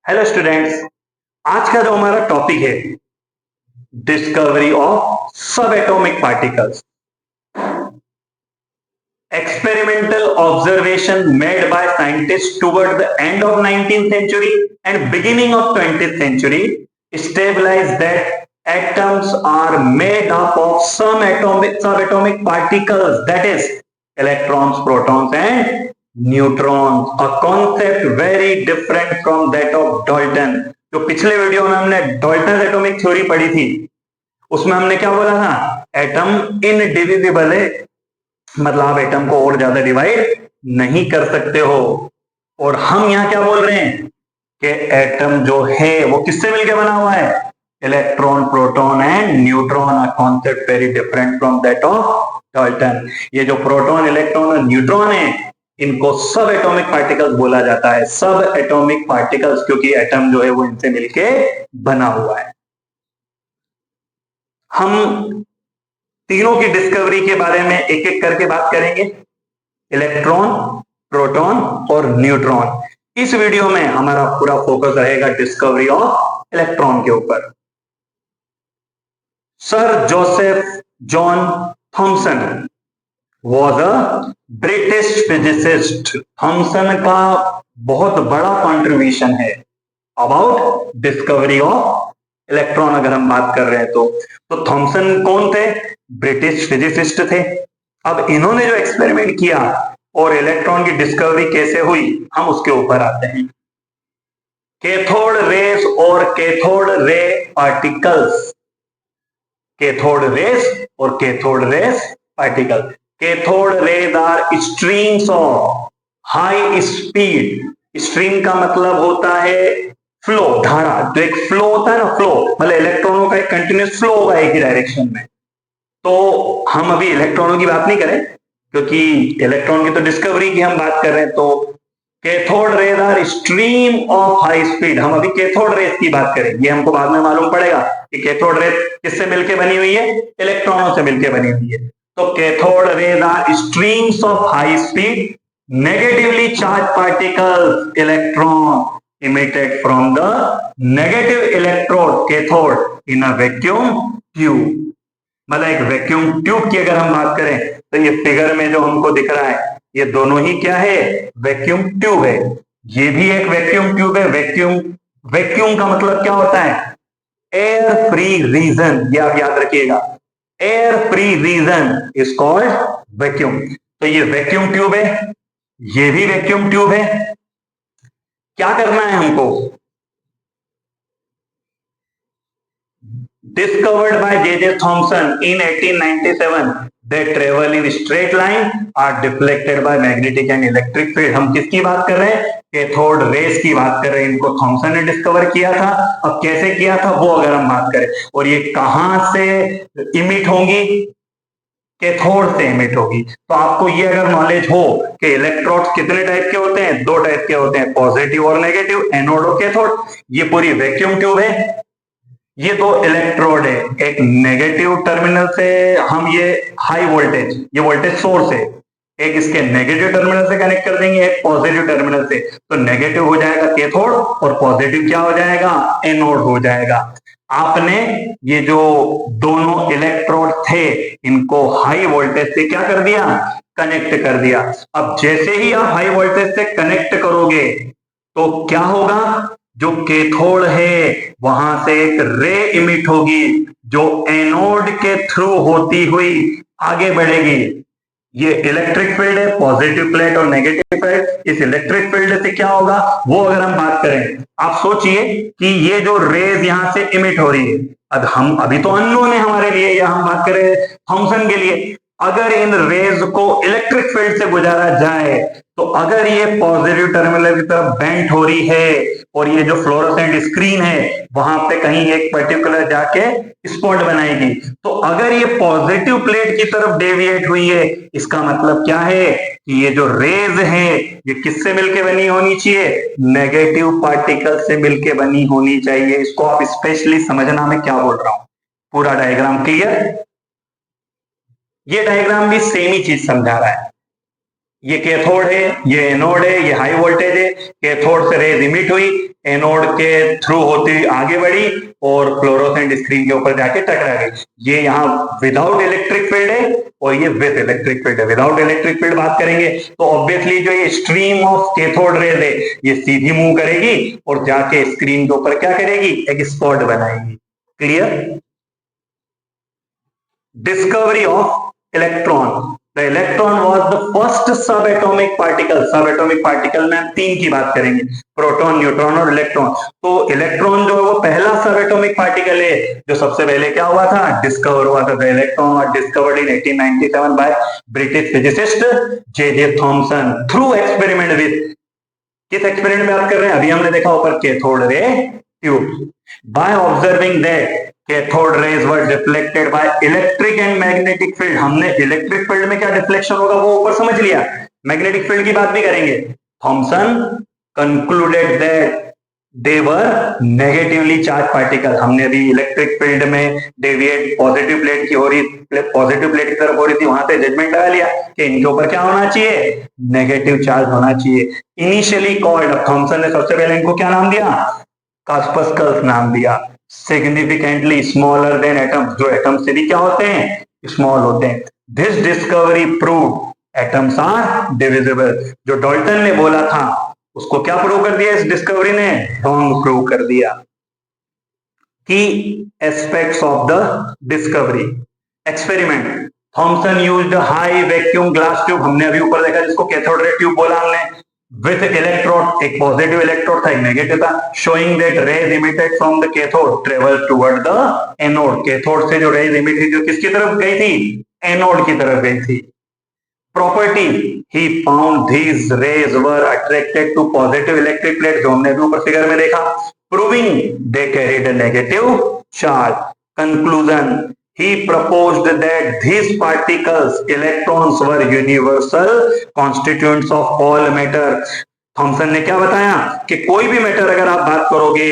Hello students. आज का जो हमारा टॉपिक है डिस्कवरी ऑफ सब atomic particles. Experimental observation made by scientist toward the end of 19th century and beginning of 20th century established that atoms are made up of some subatomic particles, that is electrons, protons and neutrons, a concept very different from that of Dalton। जो पिछले video में हमने Dalton atomic theory पढ़ी थी उसमें हमने क्या बोला था, एटम इनडिविजिबल है, मतलब आप एटम को और ज्यादा डिवाइड नहीं कर सकते हो। और हम यहां क्या बोल रहे हैं कि एटम जो है वो किससे मिलकर बना हुआ है, electron, proton and neutron, a concept very different from that of Dalton. ये जो प्रोटॉन, इलेक्ट्रॉन और न्यूट्रॉन है इनको सब एटॉमिक पार्टिकल्स बोला जाता है, सब एटॉमिक पार्टिकल्स, क्योंकि एटम जो है वो इनसे मिलके बना हुआ है। हम तीनों की डिस्कवरी के बारे में एक एक करके बात करेंगे, इलेक्ट्रॉन, प्रोटॉन और न्यूट्रॉन। इस वीडियो में हमारा पूरा फोकस रहेगा डिस्कवरी ऑफ इलेक्ट्रॉन के ऊपर। Sir Joseph John Thomson was a British physicist. Thomson का बहुत बड़ा कंट्रीब्यूशन है अबाउट डिस्कवरी ऑफ इलेक्ट्रॉन। अगर हम बात कर रहे हैं तो थॉमसन कौन थे, ब्रिटिश फिजिसिस्ट थे। अब इन्होंने जो एक्सपेरिमेंट किया और इलेक्ट्रॉन की डिस्कवरी कैसे हुई हम उसके ऊपर आते हैं। कैथोड रेस और cathode ray particles, cathode rays और cathode rays particle. Cathode rays are streams of high speed. Stream का मतलब होता है फ्लो, धारा। जो एक फ्लो होता है ना, फ्लो मतलब इलेक्ट्रॉनों का एक कंटिन्यूस फ्लो होगा एक ही डायरेक्शन में। तो हम अभी इलेक्ट्रॉनों की बात नहीं करें क्योंकि इलेक्ट्रॉन की तो डिस्कवरी की हम बात कर रहे हैं। तो cathode rays are stream of high speed, हम अभी कैथोड रेज की बात करें, ये हमको बाद में मालूम पड़ेगा कि कैथोड रेज किससे मिलके बनी हुई है, इलेक्ट्रॉनों से मिलके बनी हुई है। तो cathode rays are streams of high speed negatively charged particles electron emitted from the negative electrode cathode in a vacuum tube। मतलब एक वैक्यूम ट्यूब की अगर हम बात करें तो ये फिगर में जो हमको दिख रहा है ये दोनों ही क्या है, वैक्यूम ट्यूब है। ये भी एक वैक्यूम ट्यूब है। वैक्यूम का मतलब क्या होता है, एयर फ्री रीजन, ये आप याद रखिएगा, air free region is called vacuum. तो ये वैक्यूम ट्यूब है, ये भी वैक्यूम ट्यूब है। क्या करना है हमको, discovered by J.J. Thomson in 1897 that travel in straight line are deflected by magnetic and electric field। हम किसकी बात कर रहे हैं, कैथोड रेस की बात कर रहे हैं। इनको थॉमसन ने डिस्कवर किया था। अब कैसे किया था वो अगर हम बात करें, और ये कहां से इमिट होंगी, कैथोड से इमिट होगी। तो आपको ये अगर नॉलेज हो कि इलेक्ट्रोड्स कितने टाइप के होते हैं, दो टाइप के होते हैं, पॉजिटिव और नेगेटिव, एनोड और कैथोड। ये पूरी वैक्यूम ट्यूब है, ये दो इलेक्ट्रोड है, एक नेगेटिव टर्मिनल से हम ये हाई वोल्टेज, ये वोल्टेज सोर्स है, एक इसके नेगेटिव टर्मिनल से कनेक्ट कर देंगे, एक पॉजिटिव टर्मिनल से। तो नेगेटिव हो जाएगा कैथोड और पॉजिटिव क्या हो जाएगा, एनोड हो जाएगा। आपने ये जो दोनों इलेक्ट्रोड थे इनको हाई वोल्टेज से क्या कर दिया, कनेक्ट कर दिया। अब जैसे ही आप हाई वोल्टेज से कनेक्ट करोगे तो क्या होगा, जो कैथोड है वहां से एक रे इमिट होगी जो एनोड के थ्रू होती हुई आगे बढ़ेगी। ये इलेक्ट्रिक फील्ड है, पॉजिटिव प्लेट और नेगेटिव प्लेट। इस इलेक्ट्रिक फील्ड से क्या होगा वो अगर हम बात करें, आप सोचिए कि ये जो रेज यहां से इमिट हो रही है, अब हम अभी तो अननोन है हमारे लिए, या हम बात करें थॉमसन के लिए, अगर इन रेज को इलेक्ट्रिक फील्ड से गुजारा जाए तो अगर ये पॉजिटिव टर्मिनल की तरफ बेंट हो रही है और ये जो फ्लोरोसेंट स्क्रीन है वहां पे कहीं एक पर्टिकुलर जाके स्पॉट बनाएगी, तो अगर ये पॉजिटिव प्लेट की तरफ डेविएट हुई है इसका मतलब क्या है कि ये जो रेज है ये किससे मिलके बनी होनी चाहिए, नेगेटिव पार्टिकल से मिलके बनी होनी चाहिए। इसको आप स्पेशली समझना मैं क्या बोल रहा हूं। पूरा डायग्राम क्लियर, ये डायग्राम भी सेम ही चीज समझा रहा है। ये कैथोड है, ये एनोड है, ये हाई वोल्टेज है। कैथोड से रेज इमिट हुई, एनोड के थ्रू होती हुई आगे बढ़ी और फ्लोरोसेंट स्क्रीन के ऊपर जाके टकरा गई। ये यहाँ विदाउट इलेक्ट्रिक फील्ड है और ये विद इलेक्ट्रिक फील्ड है। विदाउट इलेक्ट्रिक फील्ड बात करेंगे तो ऑब्वियसली जो ये स्ट्रीम ऑफ कैथोड रेज है ये सीधी मूव करेगी और जाके स्क्रीन के ऊपर क्या करेगी, एक स्पॉट बनाएगी। Clear? Discovery of electron. The electron was the first subatomic particle। subatomic particle में हम तीन की बात करेंगे, प्रोटॉन, न्यूट्रॉन और इलेक्ट्रॉन। तो इलेक्ट्रॉन जो है वो पहला सबएटॉमिक पार्टिकल है जो सबसे पहले क्या हुआ था, डिस्कवर हुआ था। The electron was discovered in 1897 by British physicist J.J. Thomson through experiment with, किस एक्सपेरिमेंट में बात कर रहे हैं, अभी हमने देखा ऊपर, cathode ray tube. By observing that cathode rays were deflected by electric and magnetic field. हमने इलेक्ट्रिक फील्ड में क्या डिफ्लेक्शन होगा वो ऊपर समझ लिया, मैग्नेटिक फील्ड की बात भी करेंगे। Thomson concluded that they were negatively charged particle. हमने अभी इलेक्ट्रिक फील्ड में डेविएट पॉजिटिव प्लेट की हो रही, पॉजिटिव प्लेट की तरफ हो रही थी, वहां से जजमेंट लगा लिया कि इनके ऊपर क्या होना चाहिए, नेगेटिव चार्ज होना चाहिए। इनिशियली कॉल्ड, थॉमसन ने सबसे पहले इनको क्या नाम दिया, कॉर्पस्कल्स नाम दिया। सिग्निफिकेंटली स्मॉलर देन एटम्स, जो एटम से भी क्या होते हैं, स्मॉल होते हैं। This discovery prove atoms are divisible. जो डाल्टन ने बोला था उसको क्या प्रूव कर दिया इस डिस्कवरी ने, रॉन्ग प्रूव कर दिया। Key aspects of the discovery experiment. Thomson used high vacuum glass tube, हमने अभी ऊपर देखा जिसको कैथोड रे ट्यूब बोला हमने, विथ इलेक्ट्रोड, एक पॉजिटिव इलेक्ट्रोड था एक नेगेटिव था, showing that rays emitted from the cathode travel toward the anode. Cathode से जो रेज इमिट थी जो किसकी तरफ गई थी, एनोड की तरफ गई थी। Property, he found these rays were attracted to positive electric plate, जो हमने भी ऊपर फिगर में देखा, proving they carried a negative charge. Conclusion, he proposed that these particles, electrons, were universal constituents of all matter। Thomson ने क्या बताया कि कोई भी मैटर अगर आप बात करोगे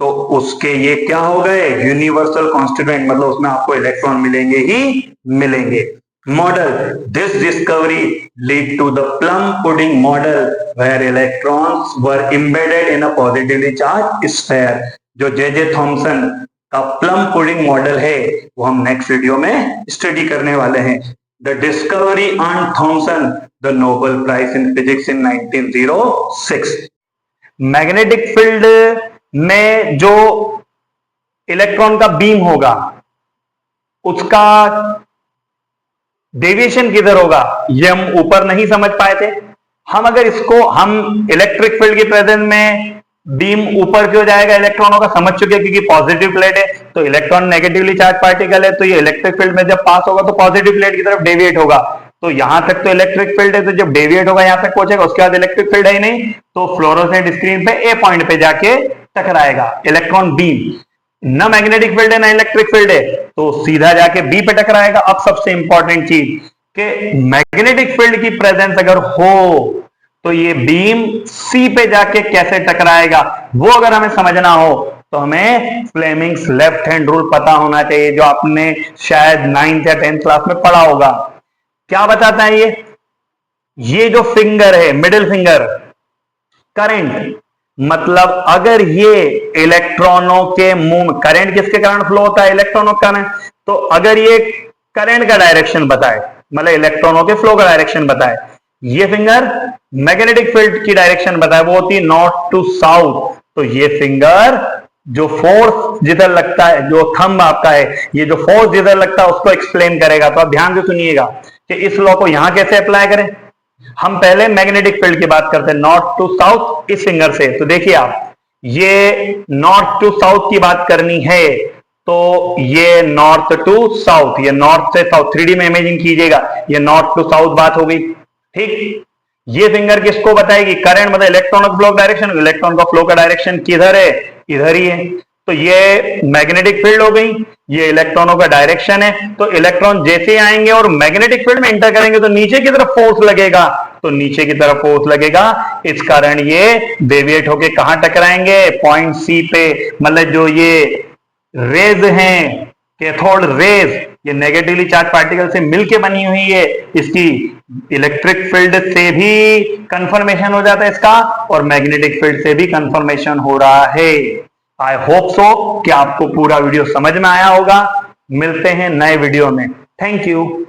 तो उसके ये क्या हो गए, यूनिवर्सल कॉन्स्टिट्यूएंट, मतलब उसमें आपको इलेक्ट्रॉन मिलेंगे ही मिलेंगे। Model, this discovery lead to the plum pudding model where electrons were embedded in a positively charged sphere. जो जे थॉमसन का प्लम पुडिंग मॉडल है वो हम नेक्स्ट वीडियो में स्टडी करने वाले हैं। The discovery earn Thomson the Nobel prize in physics in 1906। Magnetic field में जो इलेक्ट्रॉन का बीम होगा उसका डेविएशन किधर होगा ये हम ऊपर नहीं समझ पाए थे। हम अगर इसको हम इलेक्ट्रिक फील्ड की प्रेजेंस में बीम ऊपर क्यों जाएगा इलेक्ट्रॉनों का समझ चुके, क्योंकि पॉजिटिव प्लेट है तो इलेक्ट्रॉन नेगेटिवली चार्ज पार्टिकल है, तो ये इलेक्ट्रिक फील्ड में जब पास होगा तो पॉजिटिव प्लेट की तरफ डेविएट होगा। तो यहां तक तो इलेक्ट्रिक फील्ड है, तो जब डेविएट होगा यहां तक पहुंचेगा, उसके बाद इलेक्ट्रिक फील्ड है ही नहीं, तो फ्लोरोसेंट स्क्रीन पे ए पॉइंट पे जाके टकराएगा इलेक्ट्रॉन बीम। न मैग्नेटिक फील्ड है ना इलेक्ट्रिक फील्ड है तो सीधा जाके बी पे टकराएगा। अब सबसे इंपॉर्टेंट चीज कि मैग्नेटिक फील्ड की प्रेजेंस अगर हो तो ये बीम सी पे जाके कैसे टकराएगा वो अगर हमें समझना हो तो हमें फ्लेमिंग्स लेफ्ट हैंड रूल पता होना चाहिए, जो आपने शायद 9th या 10th क्लास में पढ़ा होगा। क्या बताता है ये जो फिंगर है मिडिल फिंगर, करंट, मतलब अगर ये इलेक्ट्रॉनों के मूव, करंट किसके कारण फ्लो होता है, इलेक्ट्रॉनों के कारण, तो अगर ये करंट का डायरेक्शन बताए, मतलब इलेक्ट्रॉनों के फ्लो का डायरेक्शन बताए, ये फिंगर मैग्नेटिक फील्ड की डायरेक्शन बताए वो होती है नॉर्थ टू साउथ, तो ये फिंगर जो फोर्स जिधर लगता है, जो थंब आपका है, ये जो फोर्स जिधर लगता है उसको एक्सप्लेन करेगा। तो आप ध्यान से सुनिएगा कि इस लॉ को यहां कैसे अप्लाई करें। हम पहले मैग्नेटिक फील्ड की बात करते हैं नॉर्थ टू साउथ इस फिंगर से। तो देखिए आप, ये नॉर्थ टू साउथ की बात करनी है तो ये नॉर्थ टू साउथ, ये नॉर्थ से साउथ, 3D में इमेजिंग कीजिएगा, ये नॉर्थ टू साउथ बात हो गई, ठीक। ये फिंगर किसको बताएगी, करंट, मतलब इलेक्ट्रॉन का फ्लो डायरेक्शन, इलेक्ट्रॉन का फ्लो का डायरेक्शन किधर है, इधर ही है, तो ये मैग्नेटिक फील्ड हो गई, ये इलेक्ट्रॉनों का डायरेक्शन है। तो इलेक्ट्रॉन जैसे आएंगे और मैग्नेटिक फील्ड में एंटर करेंगे तो नीचे की तरफ फोर्स लगेगा, तो नीचे की तरफ फोर्स लगेगा, इस कारण ये डेविएट होके कहां टकराएंगे, पॉइंट सी पे। मतलब जो ये रेज हैं कैथोड रेज, ये नेगेटिवली चार्ज पार्टिकल से मिलके बनी हुई है, इसकी इलेक्ट्रिक फील्ड से भी कंफर्मेशन हो जाता है इसका और मैग्नेटिक फील्ड से भी कंफर्मेशन हो रहा है। आई होप सो कि आपको पूरा वीडियो समझ में आया होगा। मिलते हैं नए वीडियो में। Thank you.